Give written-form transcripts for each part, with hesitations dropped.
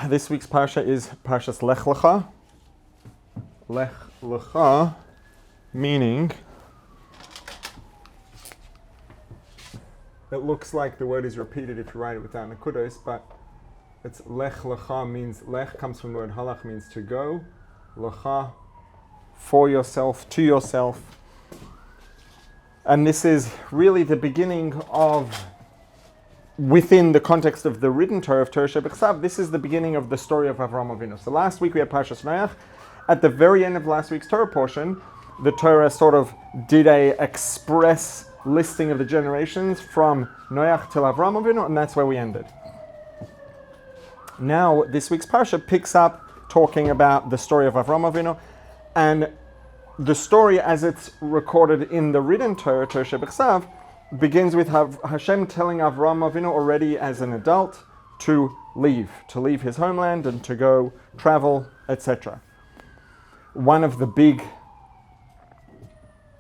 This week's parsha is Parshas Lech L'chah. Lech L'chah, meaning, it looks like the word is repeated if you write it without nekudos, but it's Lech L'chah means, Lech comes from the word halach, means to go, L'chah, for yourself, to yourself. And this is really the beginning of, within the context of the written Torah of Torah Shebechsav, this is the beginning of the story of Avram Avinu. So last week we had Parshas Noach. At the very end of last week's Torah portion, the Torah sort of did a express listing of the generations from Noach till Avram Avinu, and that's where we ended. Now, this week's Parsha picks up talking about the story of Avram Avinu, and the story as it's recorded in the written Torah, Torah Shebechsav, begins with Hashem telling Avram Avinu already as an adult to leave his homeland and to go travel, etc. One of the big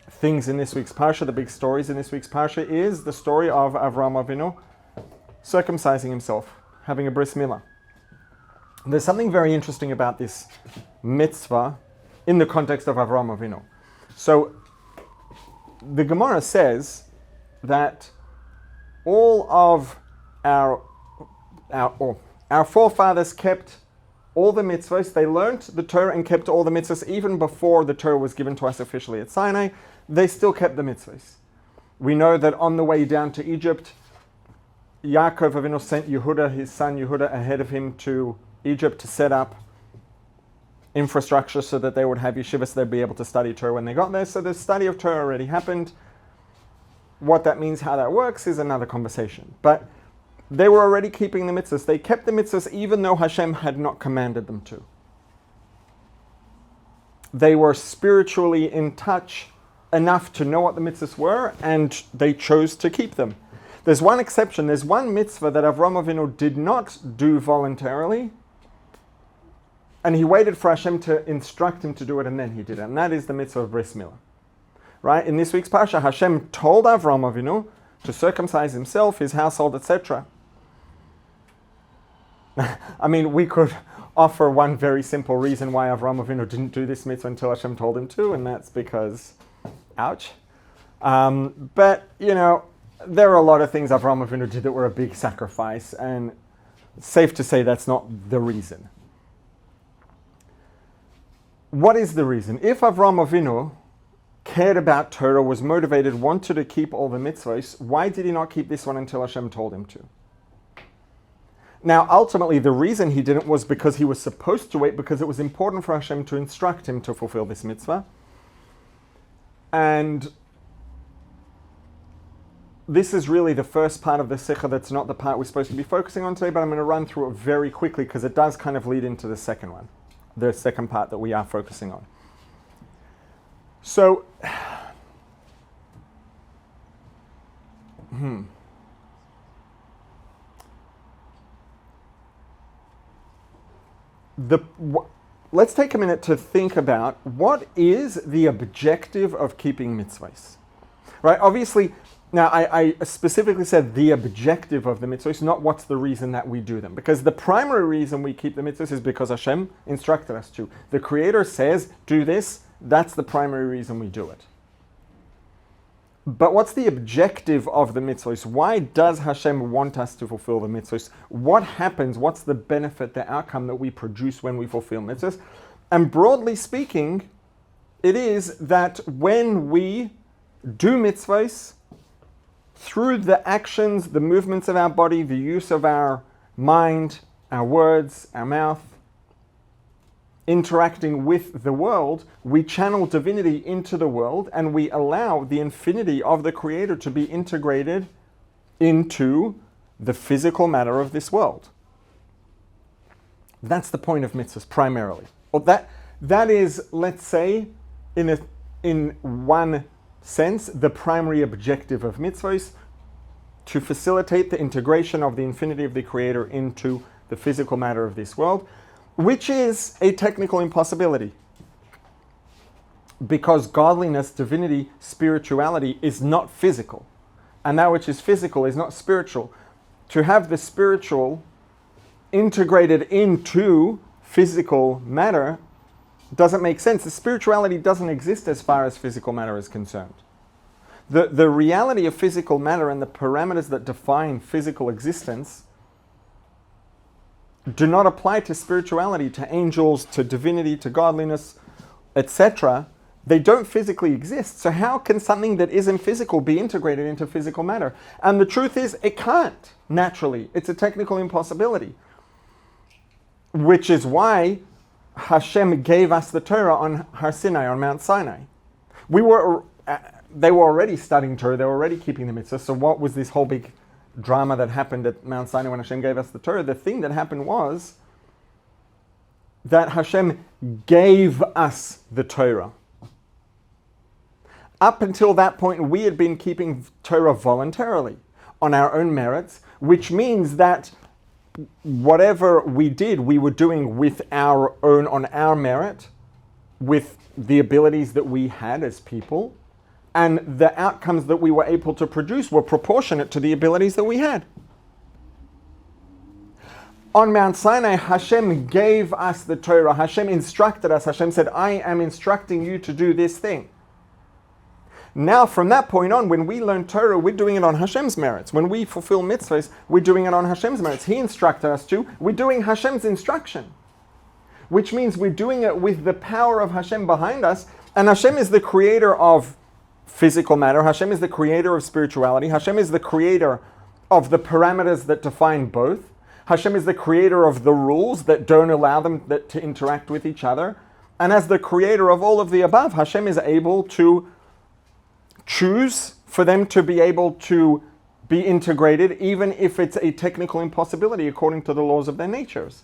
things in this week's Parsha, the big stories in this week's Parsha, is the story of Avram Avinu circumcising himself, having a bris milah. There's something very interesting about this mitzvah in the context of Avram Avinu. So the Gemara says that all of our forefathers kept all the mitzvahs. They learnt the Torah and kept all the mitzvahs even before the Torah was given to us officially at Sinai. They still kept the mitzvahs. We know that on the way down to Egypt, Yaakov Avinu sent Yehuda, his son Yehuda, ahead of him to Egypt to set up infrastructure so that they would have yeshivas, they'd be able to study Torah when they got there. So the study of Torah already happened. What that means, how that works, is another conversation. But they were already keeping the mitzvahs. They kept the mitzvahs even though Hashem had not commanded them to. They were spiritually in touch enough to know what the mitzvahs were, and they chose to keep them. There's one exception. There's one mitzvah that Avram Avinu did not do voluntarily, and he waited for Hashem to instruct him to do it, and then he did it. And that is the mitzvah of bris milah. Right? In this week's Parsha, Hashem told Avram Avinu to circumcise himself, his household, etc. I mean, we could offer one very simple reason why Avram Avinu didn't do this mitzvah until Hashem told him to, and that's because, ouch. But, you know, there are a lot of things Avram Avinu did that were a big sacrifice, and it's safe to say that's not the reason. What is the reason? If Avram Avinu cared about Torah, was motivated, wanted to keep all the mitzvahs, why did he not keep this one until Hashem told him to? Now, ultimately, the reason he didn't was because he was supposed to wait, because it was important for Hashem to instruct him to fulfill this mitzvah. And this is really the first part of the sikha that's not the part we're supposed to be focusing on today, but I'm going to run through it very quickly because it does kind of lead into the second one, the second part that we are focusing on. So, let's take a minute to think about what is the objective of keeping mitzvahs, right? Obviously, now I specifically said the objective of the mitzvahs, not what's the reason that we do them, because the primary reason we keep the mitzvahs is because Hashem instructed us to. The Creator says, do this. That's the primary reason we do it. But what's the objective of the mitzvahs? Why does Hashem want us to fulfill the mitzvahs? What happens? What's the benefit, the outcome that we produce when we fulfill mitzvahs? And broadly speaking, it is that when we do mitzvahs, through the actions, the movements of our body, the use of our mind, our words, our mouth, interacting with the world, we channel divinity into the world, and we allow the infinity of the Creator to be integrated into the physical matter of this world. That's the point of mitzvahs, primarily. Or that is, let's say, in one sense, the primary objective of mitzvahs, to facilitate the integration of the infinity of the Creator into the physical matter of this world, which is a technical impossibility. Because godliness, divinity, spirituality is not physical. And that which is physical is not spiritual. To have the spiritual integrated into physical matter doesn't make sense. The spirituality doesn't exist as far as physical matter is concerned. The reality of physical matter and the parameters that define physical existence do not apply to spirituality, to angels, to divinity, to godliness, etc. They don't physically exist. So how can something that isn't physical be integrated into physical matter? And the truth is, it can't, naturally. It's a technical impossibility. Which is why Hashem gave us the Torah on Har Sinai, on Mount Sinai. They were already studying Torah, they were already keeping the mitzvah. So what was this whole big drama that happened at Mount Sinai when Hashem gave us the Torah? The thing that happened was that Hashem gave us the Torah. Up until that point, we had been keeping Torah voluntarily on our own merits, which means that whatever we did, we were doing with our own, on our merit, with the abilities that we had as people, and the outcomes that we were able to produce were proportionate to the abilities that we had. On Mount Sinai, Hashem gave us the Torah. Hashem instructed us. Hashem said, I am instructing you to do this thing. Now, from that point on, when we learn Torah, we're doing it on Hashem's merits. When we fulfill mitzvahs, we're doing it on Hashem's merits. He instructed us to. We're doing Hashem's instruction, which means we're doing it with the power of Hashem behind us. And Hashem is the creator of physical matter. Hashem is the creator of spirituality. Hashem is the creator of the parameters that define both. Hashem is the creator of the rules that don't allow them to interact with each other. And as the creator of all of the above, Hashem is able to choose for them to be able to be integrated, even if it's a technical impossibility according to the laws of their natures.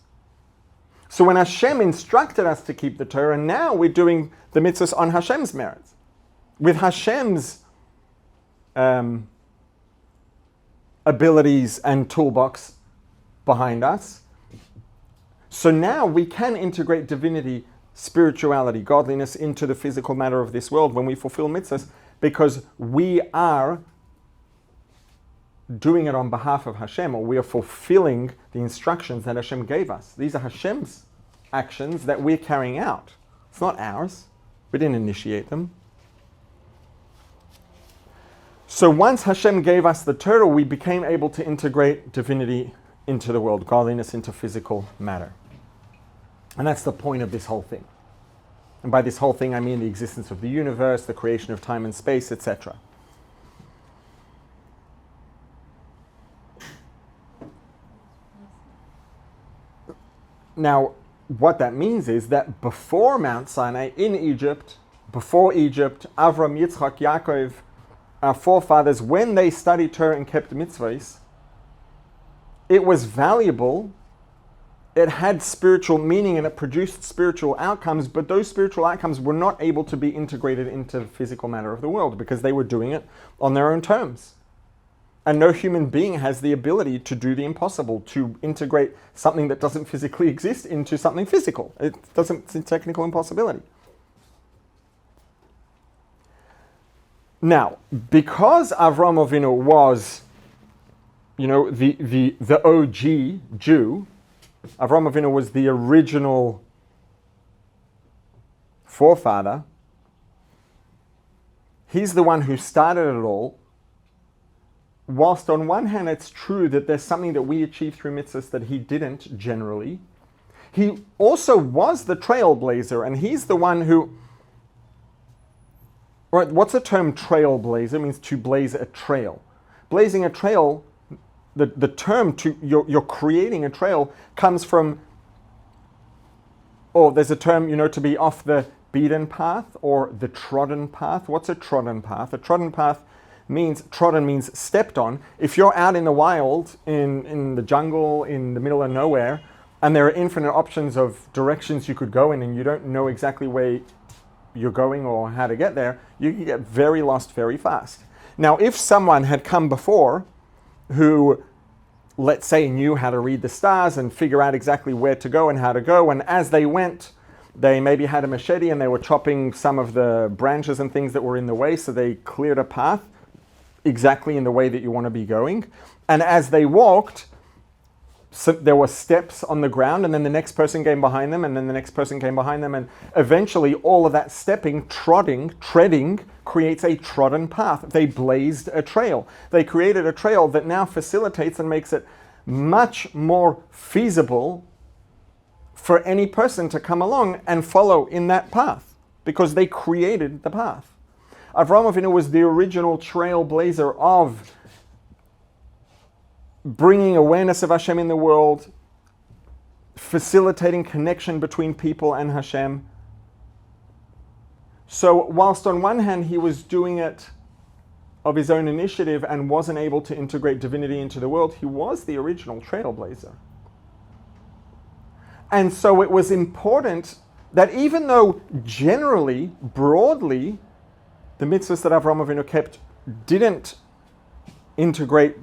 So when Hashem instructed us to keep the Torah, now we're doing the mitzvahs on Hashem's merits, with Hashem's abilities and toolbox behind us. So now we can integrate divinity, spirituality, godliness into the physical matter of this world when we fulfill mitzvahs, because we are doing it on behalf of Hashem, or we are fulfilling the instructions that Hashem gave us. These are Hashem's actions that we're carrying out. It's not ours. We didn't initiate them. So once Hashem gave us the Torah, we became able to integrate divinity into the world, godliness into physical matter. And that's the point of this whole thing. And by this whole thing, I mean the existence of the universe, the creation of time and space, etc. Now, what that means is that before Mount Sinai, in Egypt, before Egypt, Avram, Yitzchak, Yaakov, our forefathers, when they studied Torah and kept mitzvahs, it was valuable. It had spiritual meaning and it produced spiritual outcomes, but those spiritual outcomes were not able to be integrated into the physical matter of the world because they were doing it on their own terms. And no human being has the ability to do the impossible, to integrate something that doesn't physically exist into something physical. It's a technical impossibility. Now, because Avram Avinu was, the OG Jew, Avram Avinu was the original forefather. He's the one who started it all. Whilst on one hand it's true that there's something that we achieve through mitzvahs that he didn't generally, he also was the trailblazer, and he's the one who... Right, what's the term trailblazer? It means to blaze a trail. Blazing a trail... The term you're creating a trail comes from, there's a term, to be off the beaten path or the trodden path. What's a trodden path? A trodden path means stepped on. If you're out in the wild, in the jungle, in the middle of nowhere, and there are infinite options of directions you could go in and you don't know exactly where you're going or how to get there, you can get very lost very fast. Now, if someone had come before who, let's say, knew how to read the stars and figure out exactly where to go and how to go, and as they went, they maybe had a machete and they were chopping some of the branches and things that were in the way, so they cleared a path exactly in the way that you want to be going. And as they walked, there were steps on the ground, and then the next person came behind them, and then the next person came behind them, and eventually all of that stepping, treading, creates a trodden path. They blazed a trail. They created a trail that now facilitates and makes it much more feasible for any person to come along and follow in that path, because they created the path. Avraham Avinu was the original trailblazer of bringing awareness of Hashem in the world, facilitating connection between people and Hashem. So whilst on one hand he was doing it of his own initiative and wasn't able to integrate divinity into the world, he was the original trailblazer. And so it was important that even though generally, broadly, the mitzvahs that Avraham Avinu kept didn't integrate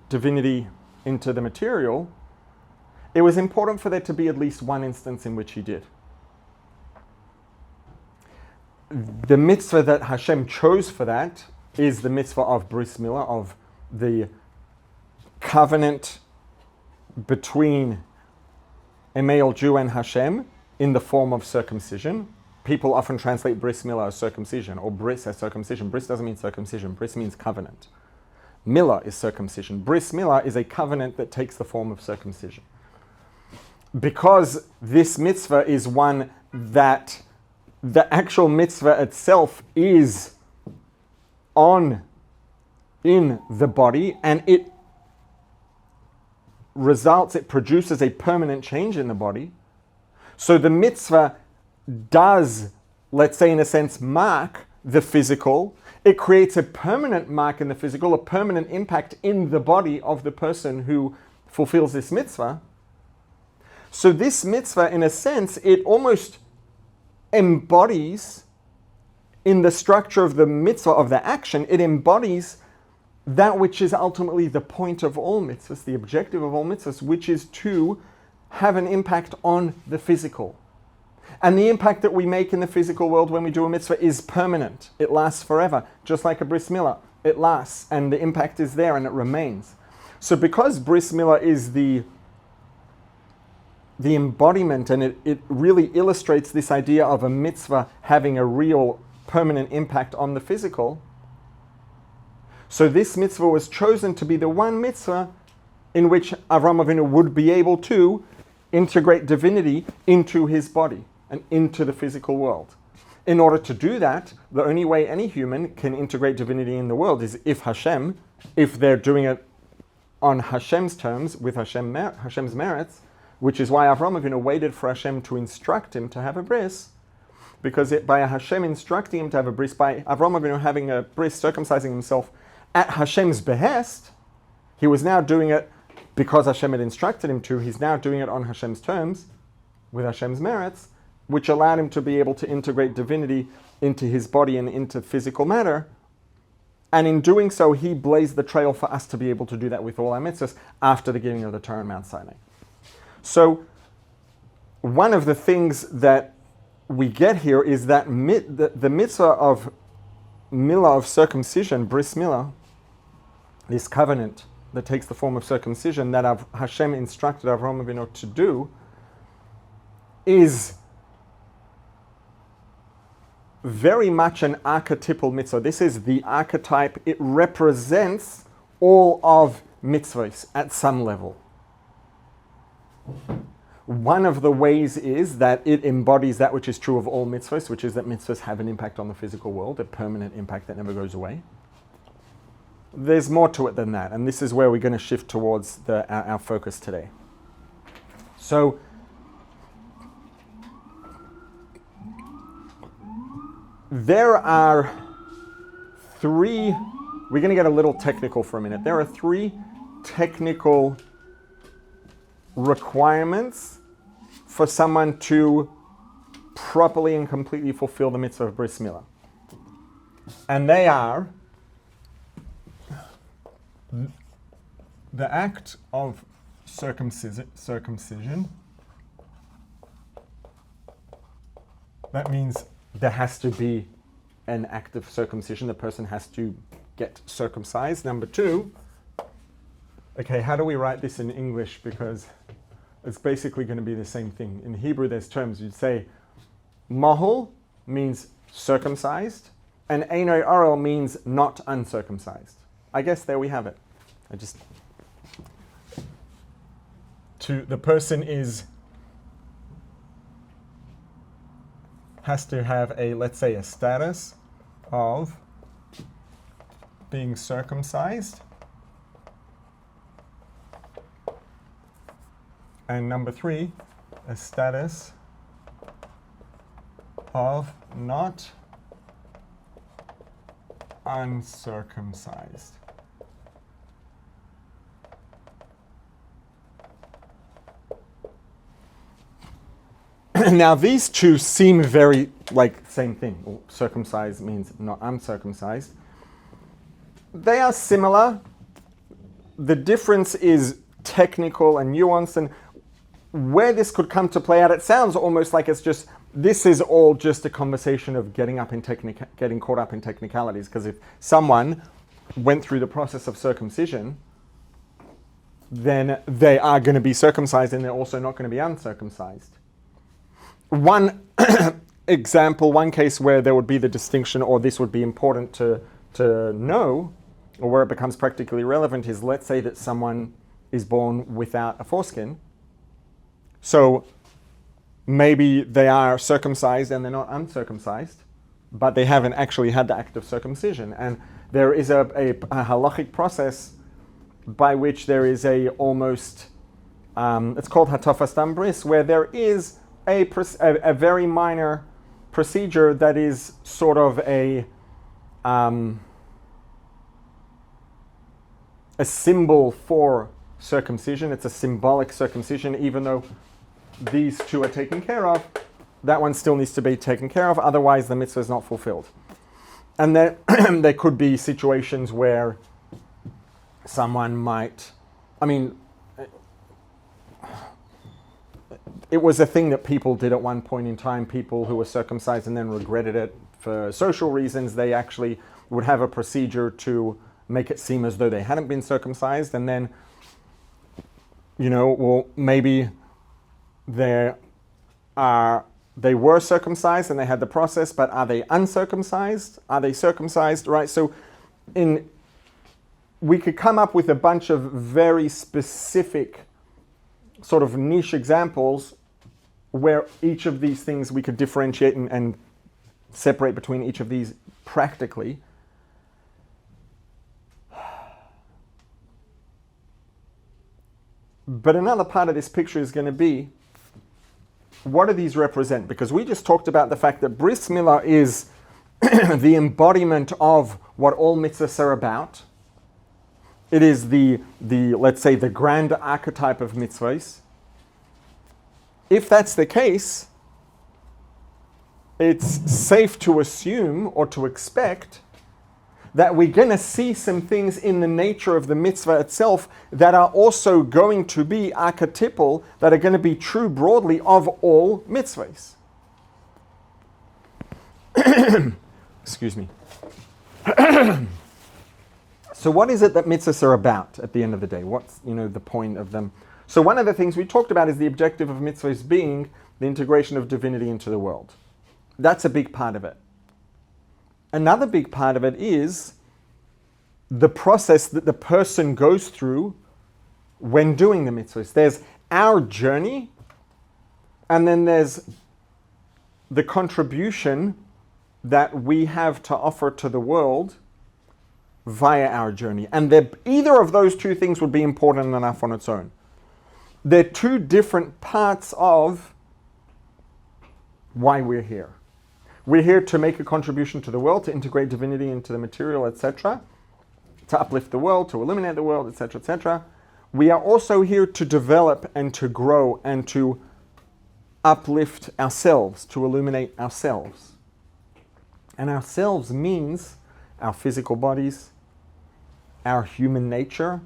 divinity into the material, it was important for there to be at least one instance in which he did. The mitzvah that Hashem chose for that is the mitzvah of bris milah, of the covenant between a male Jew and Hashem in the form of circumcision. People often translate bris milah as circumcision, or bris as circumcision. Bris doesn't mean circumcision, bris means covenant. Milah is circumcision. Bris milah is a covenant that takes the form of circumcision. Because this mitzvah is one that the actual mitzvah itself is in the body, and it produces a permanent change in the body. So the mitzvah does, let's say in a sense, mark the physical. It creates a permanent mark in the physical, a permanent impact in the body of the person who fulfills this mitzvah. So this mitzvah, in a sense, it almost embodies, in the structure of the mitzvah, of the action, it embodies that which is ultimately the point of all mitzvahs, the objective of all mitzvahs, which is to have an impact on the physical. And the impact that we make in the physical world when we do a mitzvah is permanent. It lasts forever. Just like a bris milah. It lasts, and the impact is there, and it remains. So because bris milah is the embodiment, and it really illustrates this idea of a mitzvah having a real permanent impact on the physical, so this mitzvah was chosen to be the one mitzvah in which Avraham Avinu would be able to integrate divinity into his body and into the physical world. In order to do that, the only way any human can integrate divinity in the world is if they're doing it on Hashem's terms, with Hashem's merits, which is why Avraham Avinu waited for Hashem to instruct him to have a bris, because by Hashem instructing him to have a bris, by Avraham Avinu having a bris, circumcising himself at Hashem's behest, he was now doing it because Hashem had instructed him to. He's now doing it on Hashem's terms, with Hashem's merits, which allowed him to be able to integrate divinity into his body and into physical matter. And in doing so, he blazed the trail for us to be able to do that with all our mitzvahs after the giving of the Torah on Mount Sinai. So, one of the things that we get here is that the mitzvah of milah, of circumcision, bris milah, this covenant that takes the form of circumcision that Hashem instructed Avraham Avinu to do, is very much an archetypal mitzvah. This is the archetype. It represents all of mitzvahs at some level. One of the ways is that it embodies that which is true of all mitzvahs, which is that mitzvahs have an impact on the physical world, a permanent impact that never goes away. There's more to it than that, and this is where we're going to shift towards our focus today. So, there are we're going to get a little technical for a minute. There are 3 technical requirements for someone to properly and completely fulfill the mitzvah of bris milah. And they are the act of circumcision. That means there has to be an act of circumcision. The person has to get circumcised. Number 2, Okay, how do we write this in English? Because it's basically going to be the same thing. In Hebrew, there's terms. You'd say mahul means circumcised, and einoi arel means not uncircumcised. I guess there we have it. The person has to have let's say a status of being circumcised. And number 3, a status of not uncircumcised. Now these two seem very like same thing. Circumcised means not uncircumcised. They are similar. The difference is technical and nuanced, and where this could come to play out, it sounds almost like this is all just a conversation of getting caught up in technicalities. Because if someone went through the process of circumcision, then they are going to be circumcised, and they're also not going to be uncircumcised. One example, one case where there would be the distinction, or this would be important to know, or where it becomes practically relevant, is let's say that someone is born without a foreskin. So maybe they are circumcised and they're not uncircumcised, but they haven't actually had the act of circumcision. And there is a halachic process by which there is it's called hatafas dam bris, where there is a very minor procedure that is sort of a symbol for circumcision. It's a symbolic circumcision, even though these two are taken care of, that one still needs to be taken care of, otherwise the mitzvah is not fulfilled. And then there could be situations where someone might, it was a thing that people did at one point in time, people who were circumcised and then regretted it for social reasons. They actually would have a procedure to make it seem as though they hadn't been circumcised, and then, maybe they were circumcised and they had the process, but are they uncircumcised? Are they circumcised? Right? So we could come up with a bunch of very specific sort of niche examples where each of these things we could differentiate and separate between each of these practically. But another part of this picture is going to be, what do these represent? Because we just talked about the fact that bris milah is the embodiment of what all mitzvahs are about. It is the let's say the grand archetype of mitzvahs. If that's the case, it's safe to assume or to expect that we're going to see some things in the nature of the mitzvah itself that are also going to be archetypal, that are going to be true broadly of all mitzvahs. Excuse me. So what is it that mitzvahs are about at the end of the day? What's the point of them? So one of the things we talked about is the objective of mitzvahs being the integration of divinity into the world. That's a big part of it. Another big part of it is the process that the person goes through when doing the mitzvahs. There's our journey, and then there's the contribution that we have to offer to the world via our journey. And either of those two things would be important enough on its own. They're two different parts of why we're here. We're here to make a contribution to the world, to integrate divinity into the material, etc., to uplift the world, to illuminate the world, etc., etc. We are also here to develop and to grow and to uplift ourselves, to illuminate ourselves. And ourselves means our physical bodies, our human nature,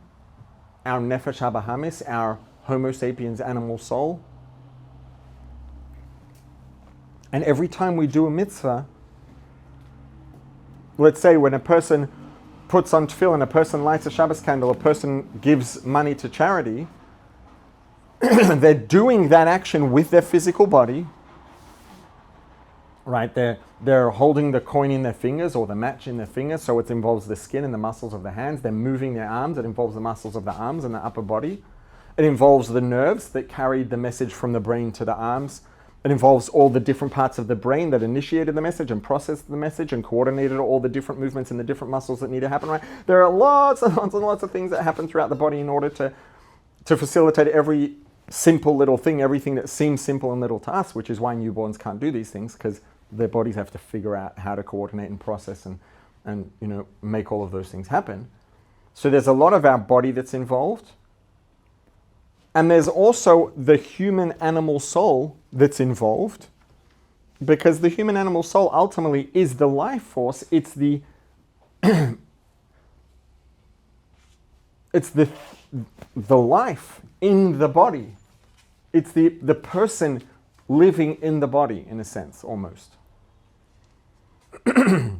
our nefesh habahamis, our Homo sapiens animal soul. And every time we do a mitzvah, let's say when a person puts on tefillin, a person lights a Shabbos candle, a person gives money to charity, they're doing that action with their physical body, right? They're holding the coin in their fingers or the match in their fingers, so it involves the skin and the muscles of the hands. They're moving their arms, it involves the muscles of the arms and the upper body. It involves the nerves that carried the message from the brain to the arms. It involves all the different parts of the brain that initiated the message and processed the message and coordinated all the different movements and the different muscles that need to happen, right? There are lots and lots and lots of things that happen throughout the body in order to facilitate every simple little thing, everything that seems simple and little to us, which is why newborns can't do these things, because their bodies have to figure out how to coordinate and process and make all of those things happen. So there's a lot of our body that's involved. And there's also the human animal soul that's involved, because the human animal soul ultimately is the life force. It's the it's the life in the body. It's the person living in the body, in a sense, almost. And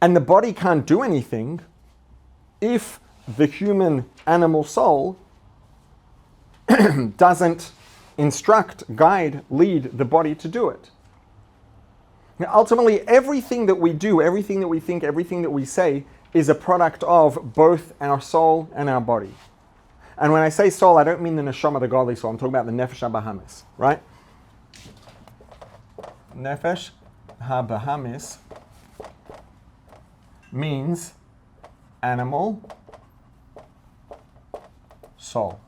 the body can't do anything if the human animal soul doesn't instruct, guide, lead the body to do it. Now, ultimately, everything that we do, everything that we think, everything that we say is a product of both our soul and our body. And when I say soul, I don't mean the neshama, the godly soul. I'm talking about the nefesh habahamis, right? Nefesh habahamis means animal soul.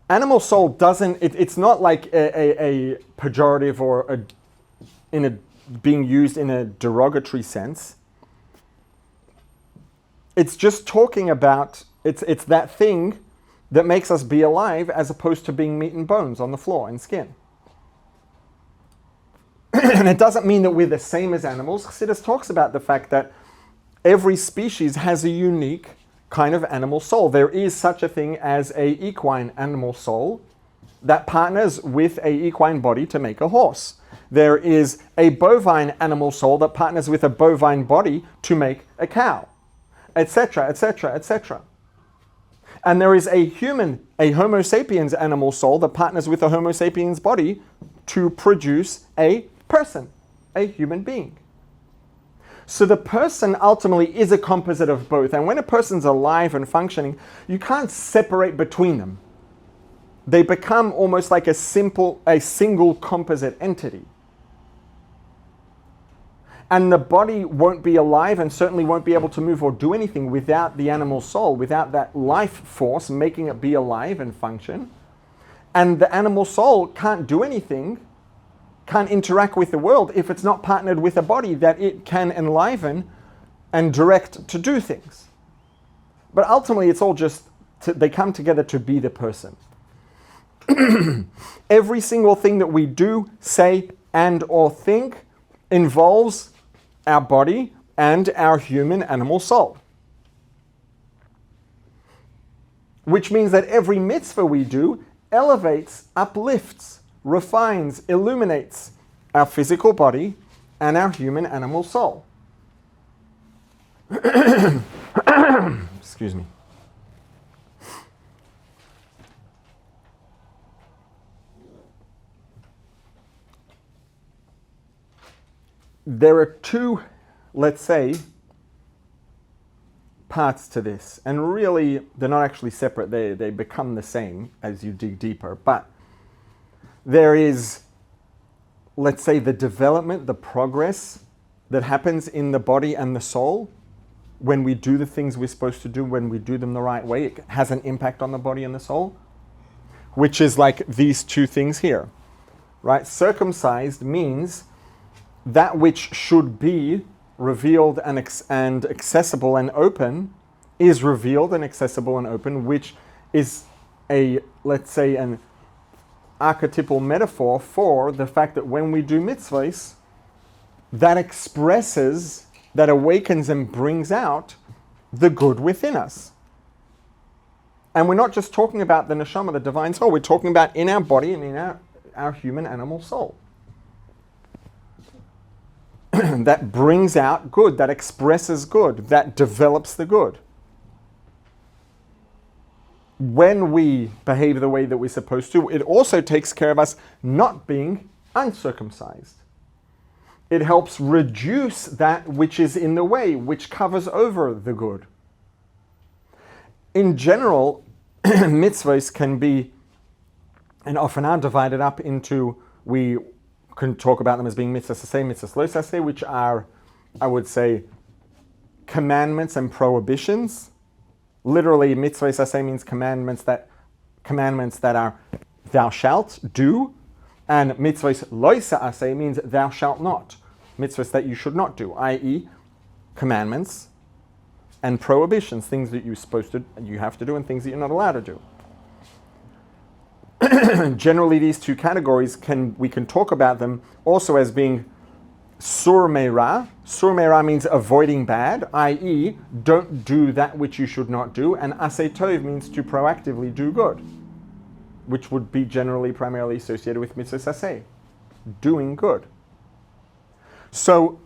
Animal soul doesn't, it's not like a pejorative or being used in a derogatory sense. It's just talking about, it's that thing that makes us be alive as opposed to being meat and bones on the floor and skin. And it doesn't mean that we're the same as animals. Chassidus talks about the fact that every species has a unique kind of animal soul. There is such a thing as a equine animal soul that partners with a equine body to make a horse. There is a bovine animal soul that partners with a bovine body to make a cow, etc., etc., etc. And there is a Homo sapiens animal soul that partners with a Homo sapiens body to produce a person, a human being. So the person ultimately is a composite of both. And when a person's alive and functioning, you can't separate between them. They become almost like a single composite entity. And the body won't be alive and certainly won't be able to move or do anything without the animal soul, without that life force making it be alive and function. And the animal soul can't do anything, can't interact with the world if it's not partnered with a body that it can enliven and direct to do things. But ultimately it's all just, they come together to be the person. Every single thing that we do, say, and or think involves our body and our human animal soul. Which means that every mitzvah we do elevates, uplifts, refines, illuminates our physical body and our human animal soul. Excuse me. There are two, let's say, parts to this, and really they're not actually separate, they become the same as you dig deeper, but there is, let's say, the development, the progress that happens in the body and the soul when we do the things we're supposed to do, when we do them the right way. It has an impact on the body and the soul, which is like these two things here, right? Circumcised means that which should be revealed and accessible and open is revealed and accessible and open, which is a, let's say, an archetypal metaphor for the fact that when we do mitzvahs, that expresses, that awakens and brings out the good within us. And we're not just talking about the neshama, the divine soul, we're talking about in our body and in our human animal soul. that brings out good, that expresses good, that develops the good. When we behave the way that we're supposed to, it also takes care of us not being uncircumcised. It helps reduce that which is in the way, which covers over the good. In general, mitzvahs can be, and often are, divided up into, we can talk about them as being mitzvahs saseh, mitzvahs lo saseh, which are, I would say, commandments and prohibitions. Literally, mitzvah saseh means commandments that are thou shalt do, and mitzvahs lo saseh means thou shalt not. Mitzvahs that you should not do, i.e., commandments and prohibitions, things that you're supposed to, you have to do, and things that you're not allowed to do. Generally, these two categories we can talk about them also as being sur meira. Sur meira means avoiding bad, i.e., don't do that which you should not do, and aseh tov means to proactively do good, which would be generally primarily associated with mitzvah saseh, doing good. So,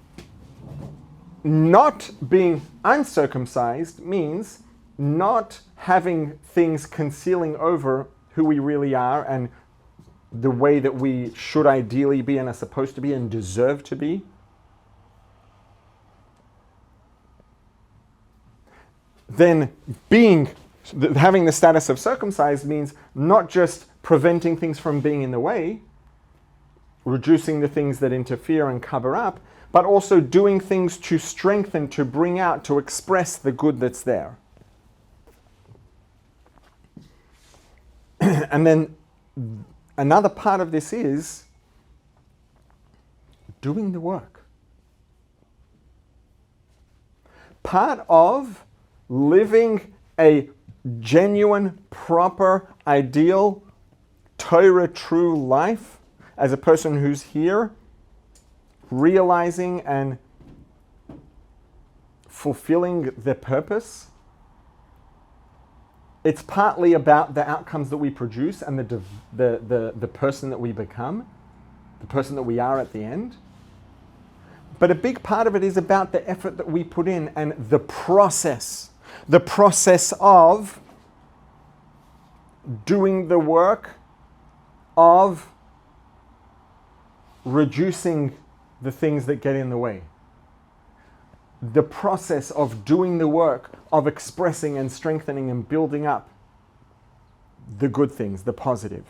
not being uncircumcised means not having things concealing over who we really are and the way that we should ideally be and are supposed to be and deserve to be. Then having the status of circumcised means not just preventing things from being in the way, reducing the things that interfere and cover up, but also doing things to strengthen, to bring out, to express the good that's there. And then another part of this is doing the work. Part of living a genuine, proper, ideal, Torah true life as a person who's here, realizing and fulfilling their purpose. It's partly about the outcomes that we produce and the person that we become, the person that we are at the end. But a big part of it is about the effort that we put in and the process of doing the work of reducing the things that get in the way. The process of doing the work of expressing and strengthening and building up the good things, the positive.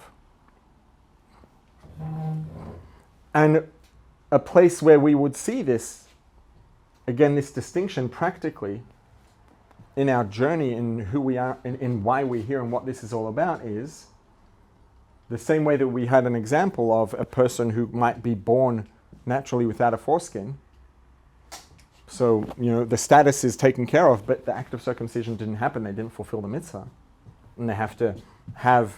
And a place where we would see this, again, this distinction practically in our journey in who we are, in why we're here and what this is all about, is the same way that we had an example of a person who might be born naturally without a foreskin. So, the status is taken care of, but the act of circumcision didn't happen. They didn't fulfill the mitzvah. And they have to have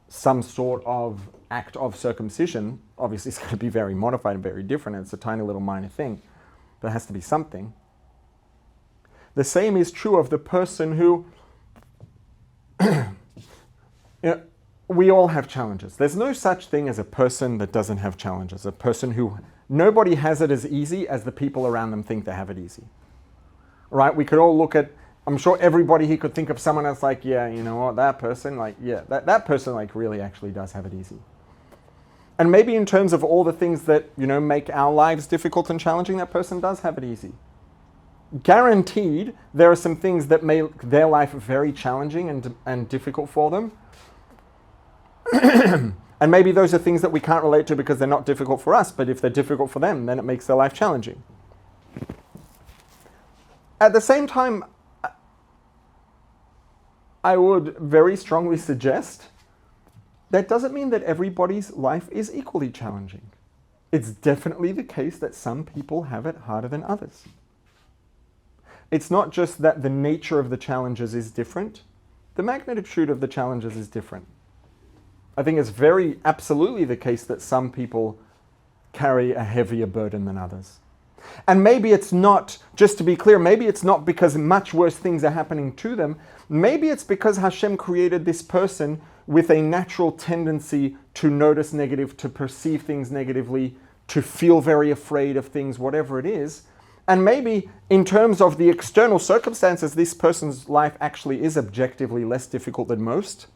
some sort of act of circumcision. Obviously, it's going to be very modified and very different. And it's a tiny little minor thing. But it has to be something. The same is true of the person who... we all have challenges. There's no such thing as a person that doesn't have challenges. A person who... Nobody has it as easy as the people around them think they have it easy. Right? We could all look at... I'm sure everybody here could think of someone else like, yeah, you know what, that person, that person really actually does have it easy. And maybe in terms of all the things that, make our lives difficult and challenging, that person does have it easy. Guaranteed, there are some things that make their life very challenging and difficult for them. And maybe those are things that we can't relate to because they're not difficult for us, but if they're difficult for them, then it makes their life challenging. At the same time, I would very strongly suggest that doesn't mean that everybody's life is equally challenging. It's definitely the case that some people have it harder than others. It's not just that the nature of the challenges is different, the magnitude of the challenges is different. I think it's very absolutely the case that some people carry a heavier burden than others. And maybe it's not, just to be clear, maybe it's not because much worse things are happening to them. Maybe it's because Hashem created this person with a natural tendency to notice negative, to perceive things negatively, to feel very afraid of things, whatever it is. And maybe in terms of the external circumstances, this person's life actually is objectively less difficult than most.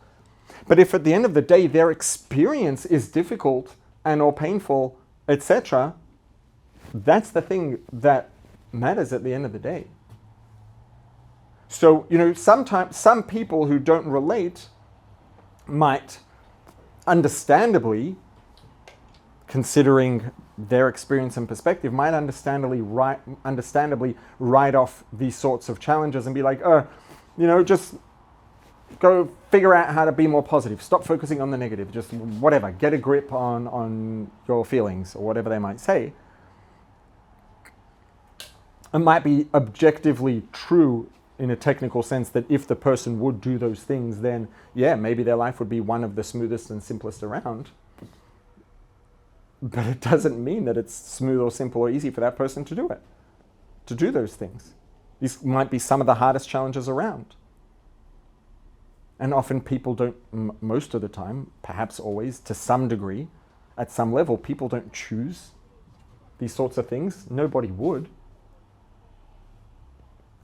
But if at the end of the day their experience is difficult and or painful, etc., that's the thing that matters at the end of the day. So, sometimes some people who don't relate might understandably, considering their experience and perspective, might understandably write off these sorts of challenges and be like, just go figure out how to be more positive. Stop focusing on the negative. Just whatever. Get a grip on your feelings or whatever they might say. It might be objectively true in a technical sense that if the person would do those things, then yeah, maybe their life would be one of the smoothest and simplest around. But it doesn't mean that it's smooth or simple or easy for that person to do it, to do those things. These might be some of the hardest challenges around. And often people don't, most of the time, perhaps always, to some degree, at some level, people don't choose these sorts of things. Nobody would.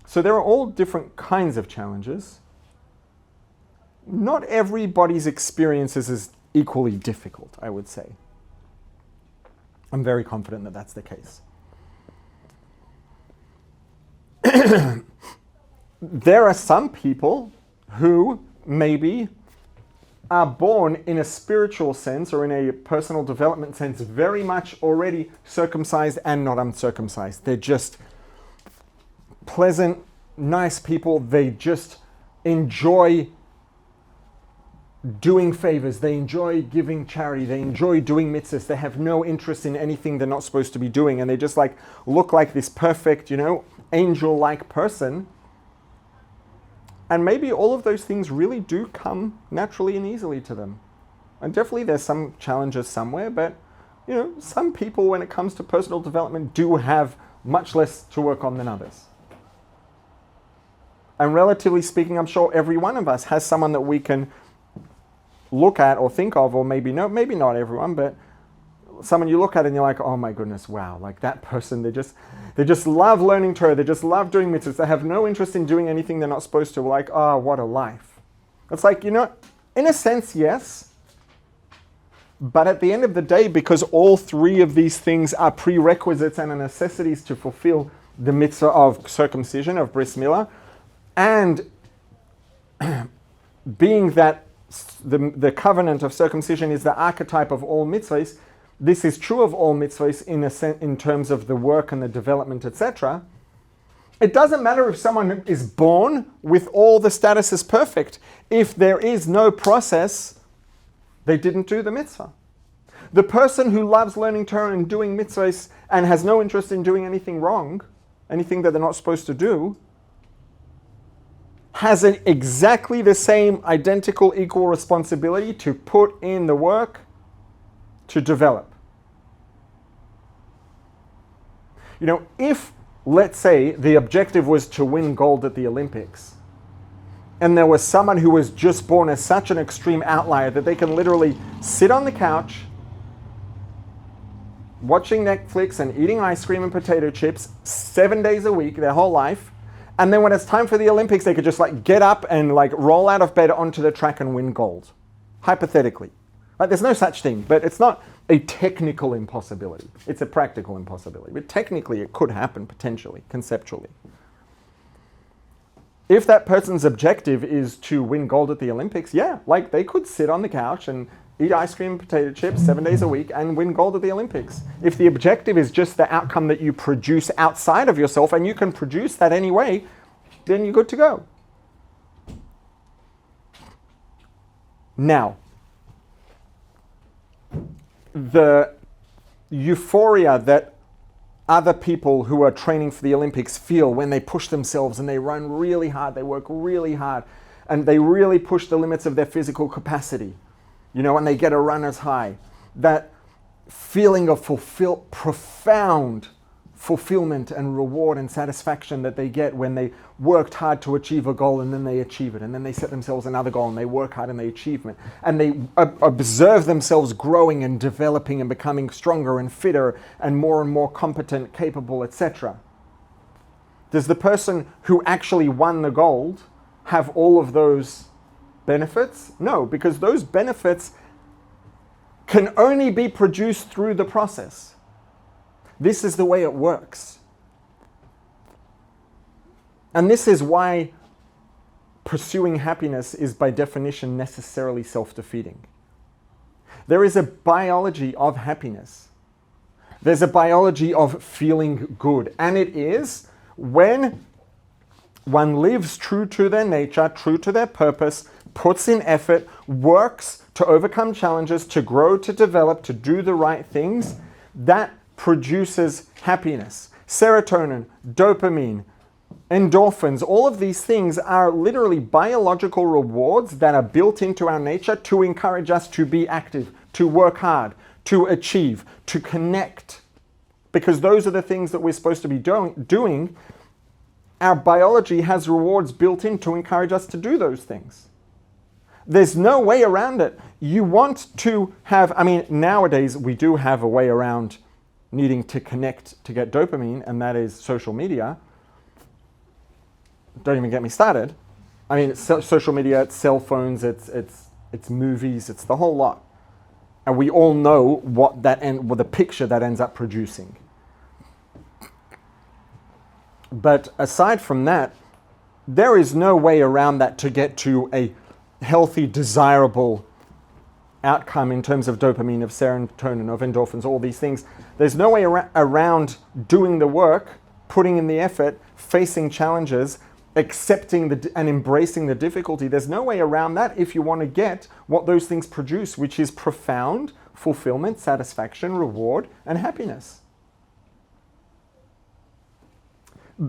So there are all different kinds of challenges. Not everybody's experiences is equally difficult, I would say. I'm very confident that that's the case. There are some people who maybe are born in a spiritual sense or in a personal development sense very much already circumcised and not uncircumcised. They're just pleasant, nice people. They just enjoy doing favors. They enjoy giving charity. They enjoy doing mitzvahs. They have no interest in anything they're not supposed to be doing. And they just look like this perfect, angel-like person. And maybe all of those things really do come naturally and easily to them. And definitely there's some challenges somewhere, but some people, when it comes to personal development, do have much less to work on than others. And relatively speaking, I'm sure every one of us has someone that we can look at or think of, or maybe not everyone, but someone you look at and you're like, oh my goodness, wow, like that person, they just love learning Torah, they just love doing mitzvahs, they have no interest in doing anything they're not supposed to. We're like, oh, what a life. It's like, in a sense, yes, but at the end of the day, because all three of these things are prerequisites and necessities to fulfill the mitzvah of circumcision, of bris milah, and being that the covenant of circumcision is the archetype of all mitzvahs, this is true of all mitzvahs in terms of the work and the development, etc. It doesn't matter if someone is born with all the statuses perfect. If there is no process, they didn't do the mitzvah. The person who loves learning Torah and doing mitzvahs and has no interest in doing anything wrong, anything that they're not supposed to do, has exactly the same identical equal responsibility to put in the work to develop. If, let's say, the objective was to win gold at the Olympics, and there was someone who was just born as such an extreme outlier that they can literally sit on the couch, watching Netflix and eating ice cream and potato chips 7 days a week, their whole life, and then when it's time for the Olympics, they could just get up and roll out of bed onto the track and win gold. Hypothetically. There's no such thing, but it's not a technical impossibility. It's a practical impossibility. But technically it could happen, potentially, conceptually. If that person's objective is to win gold at the Olympics, yeah, they could sit on the couch and eat ice cream and potato chips 7 days a week and win gold at the Olympics. If the objective is just the outcome that you produce outside of yourself, and you can produce that anyway, then you're good to go. Now, the euphoria that other people who are training for the Olympics feel when they push themselves and they run really hard, they work really hard, and they really push the limits of their physical capacity, and they get a runner's high. That feeling of profound fulfillment and reward and satisfaction that they get when they worked hard to achieve a goal and then they achieve it, and then they set themselves another goal and they work hard and they achieve it, and they observe themselves growing and developing and becoming stronger and fitter and more competent, capable, etc. Does the person who actually won the gold have all of those benefits? No, because those benefits can only be produced through the process. This is the way it works. And this is why pursuing happiness is by definition necessarily self-defeating. There is a biology of happiness. There's a biology of feeling good. And it is when one lives true to their nature, true to their purpose, puts in effort, works to overcome challenges, to grow, to develop, to do the right things, that produces happiness. Serotonin, dopamine, endorphins, all of these things are literally biological rewards that are built into our nature to encourage us to be active, to work hard, to achieve, to connect. Because those are the things that we're supposed to be doing. Our biology has rewards built in to encourage us to do those things. There's no way around it. You want to have, nowadays we do have a way around needing to connect to get dopamine, and that is social media. Don't even get me started. It's social media, it's cell phones, it's movies, it's the whole lot. And we all know what the picture that ends up producing. But aside from that, there is no way around that to get to a healthy, desirable outcome in terms of dopamine, of serotonin, of endorphins, all these things. There's no way around doing the work, putting in the effort, facing challenges, accepting and embracing the difficulty. There's no way around that if you want to get what those things produce, which is profound fulfillment, satisfaction, reward, and happiness.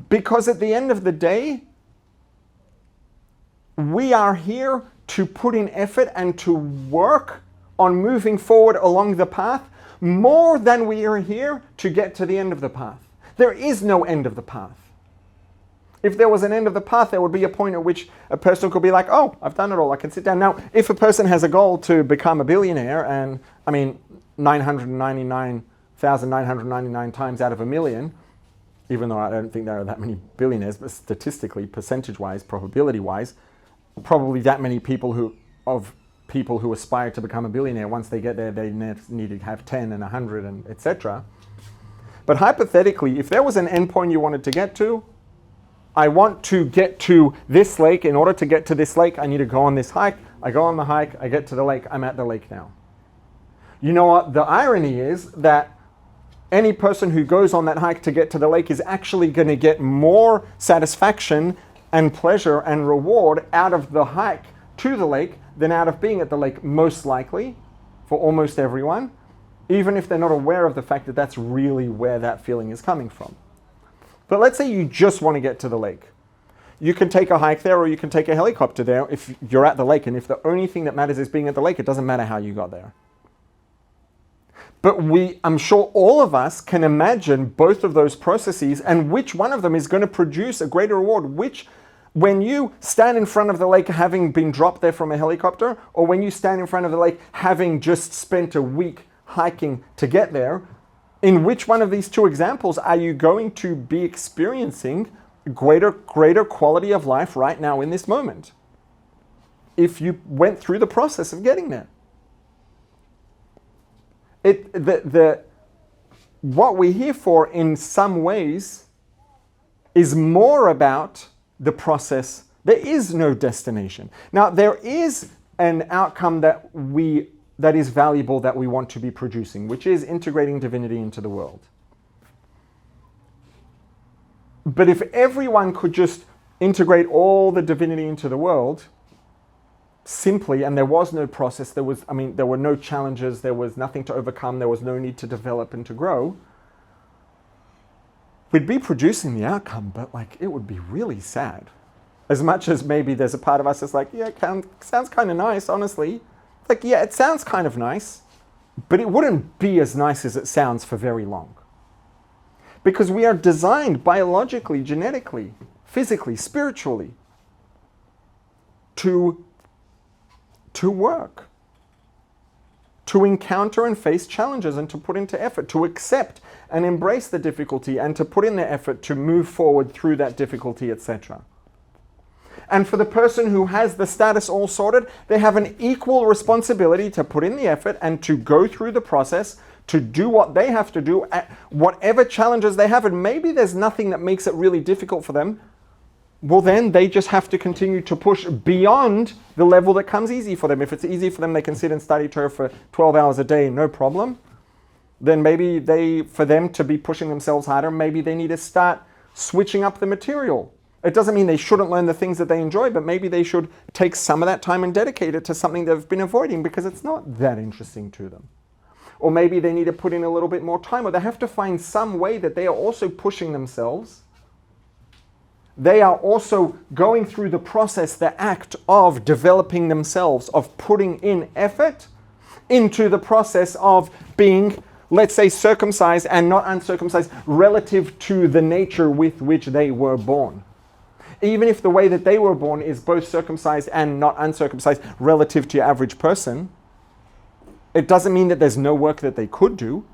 Because at the end of the day, we are here to put in effort and to work on moving forward along the path more than we are here to get to the end of the path. There is no end of the path. If there was an end of the path, there would be a point at which a person could be like, oh, I've done it all, I can sit down. Now, if a person has a goal to become a billionaire, and 999,999 times out of a million, even though I don't think there are that many billionaires, but statistically, percentage-wise, probability-wise, probably that many people who aspire to become a billionaire, once they get there, they need to have 10 and 100 and etc. But hypothetically, if there was an endpoint you wanted to get to, I want to get to this lake. In order to get to this lake, I need to go on this hike. I go on the hike, I get to the lake, I'm at the lake now. You know what? The irony is that any person who goes on that hike to get to the lake is actually going to get more satisfaction and pleasure and reward out of the hike to the lake than out of being at the lake, most likely, for almost everyone, even if they're not aware of the fact that that's really where that feeling is coming from. But let's say you just want to get to the lake. You can take a hike there, or you can take a helicopter there if you're at the lake, and if the only thing that matters is being at the lake, it doesn't matter how you got there. But I'm sure all of us can imagine both of those processes and which one of them is going to produce a greater reward. When you stand in front of the lake having been dropped there from a helicopter, or when you stand in front of the lake having just spent a week hiking to get there, in which one of these two examples are you going to be experiencing greater quality of life right now in this moment, if you went through the process of getting there? What we're here for in some ways is more about the process. There is no destination. Now, there is an outcome that is valuable that we want to be producing, which is integrating divinity into the world. But if everyone could just integrate all the divinity into the world simply, and there was no process, there were no challenges, there was nothing to overcome, there was no need to develop and to grow, we'd be producing the outcome, but it would be really sad. As much as maybe there's a part of us that's like, yeah, it sounds kind of nice, honestly. Yeah, it sounds kind of nice, but it wouldn't be as nice as it sounds for very long. Because we are designed biologically, genetically, physically, spiritually to work, to encounter and face challenges and to put into effort, to accept and embrace the difficulty and to put in the effort to move forward through that difficulty, etc. And for the person who has the status all sorted, they have an equal responsibility to put in the effort and to go through the process, to do what they have to do, at whatever challenges they have. And maybe there's nothing that makes it really difficult for them. Well, then they just have to continue to push beyond the level that comes easy for them. If it's easy for them, they can sit and study Torah for 12 hours a day, no problem. Then maybe for them to be pushing themselves harder, maybe they need to start switching up the material. It doesn't mean they shouldn't learn the things that they enjoy, but maybe they should take some of that time and dedicate it to something they've been avoiding because it's not that interesting to them. Or maybe they need to put in a little bit more time, or they have to find some way that they are also pushing themselves. They are also going through the process, the act of developing themselves, of putting in effort into the process of being, let's say, circumcised and not uncircumcised relative to the nature with which they were born. Even if the way that they were born is both circumcised and not uncircumcised relative to your average person, it doesn't mean that there's no work that they could do.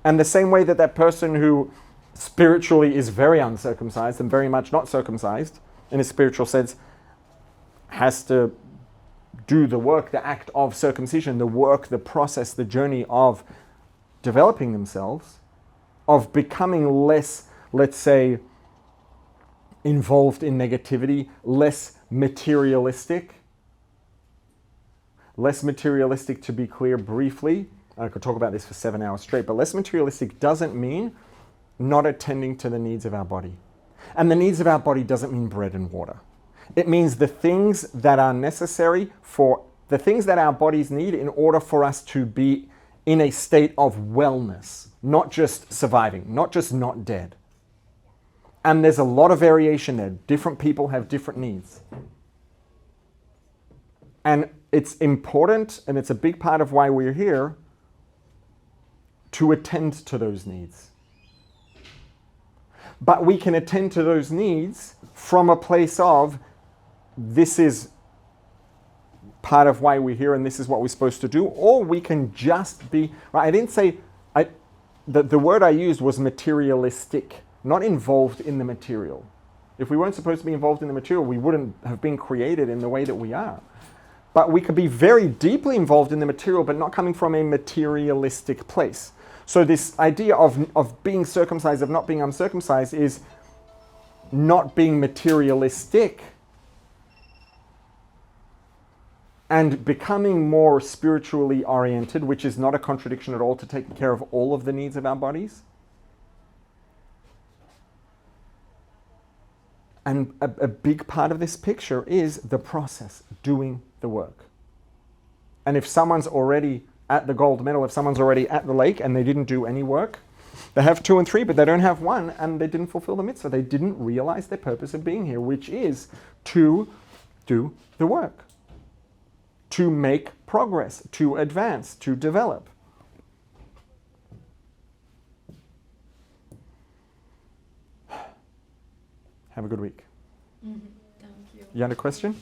And the same way that that person who spiritually is very uncircumcised and very much not circumcised in a spiritual sense has to do the work, the act of circumcision, the work, the process, the journey of developing themselves, of becoming less, let's say, involved in negativity, less materialistic. Less materialistic, to be clear, briefly. I could talk about this for 7 hours straight, but less materialistic doesn't mean not attending to the needs of our body. And the needs of our body doesn't mean bread and water. It means the things that are necessary for the things that our bodies need in order for us to be in a state of wellness, not just surviving, not just not dead. And there's a lot of variation there. Different people have different needs. And it's important, and it's a big part of why we're here, to attend to those needs. But we can attend to those needs from a place of, this is part of why we're here and this is what we're supposed to do, or we can just be, right? I didn't say, the word I used was materialistic, not involved in the material. If we weren't supposed to be involved in the material, we wouldn't have been created in the way that we are. But we could be very deeply involved in the material, but not coming from a materialistic place. So this idea of being circumcised, of not being uncircumcised, is not being materialistic and becoming more spiritually oriented, which is not a contradiction at all to taking care of all of the needs of our bodies. And a big part of this picture is the process, doing the work. And if someone's already at the gold medal, if someone's already at the lake and they didn't do any work, they have 2 and 3, but they don't have 1, and they didn't fulfill the mitzvah. They didn't realize their purpose of being here, which is to do the work, to make progress, to advance, to develop. Have a good week. Mm-hmm. Thank you. You had a question?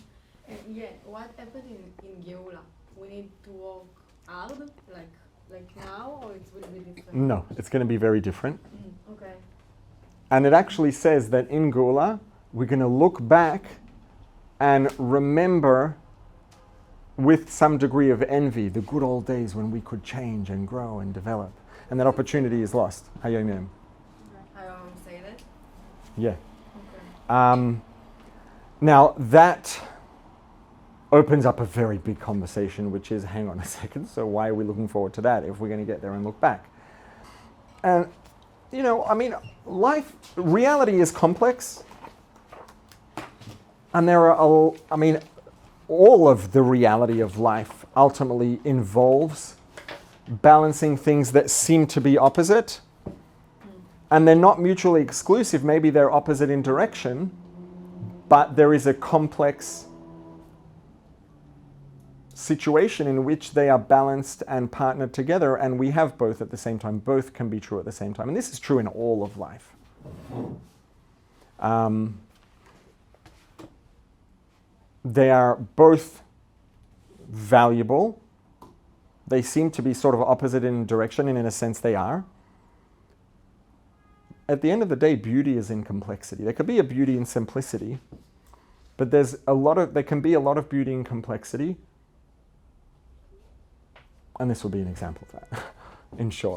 Yeah, what happened in Geula? We need to work hard, like now, or it will be different? No, it's going to be very different. Okay. And it actually says that in Geula, we're going to look back and remember with some degree of envy the good old days when we could change and grow and develop. And that opportunity is lost. Hayomim. I say that? Yeah. Okay. Now that opens up a very big conversation, which is, hang on a second, so why are we looking forward to that if we're going to get there and look back? And, reality is complex. And there are, all of the reality of life ultimately involves balancing things that seem to be opposite. And they're not mutually exclusive. Maybe they're opposite in direction, but there is a complex situation in which they are balanced and partnered together, and we have both at the same time. Both can be true at the same time. And this is true in all of life. They are both valuable. They seem to be sort of opposite in direction, and in a sense they are. At the end of the day, beauty is in complexity. There could be a beauty in simplicity, but there can be a lot of beauty in complexity. And this will be an example of that, in short.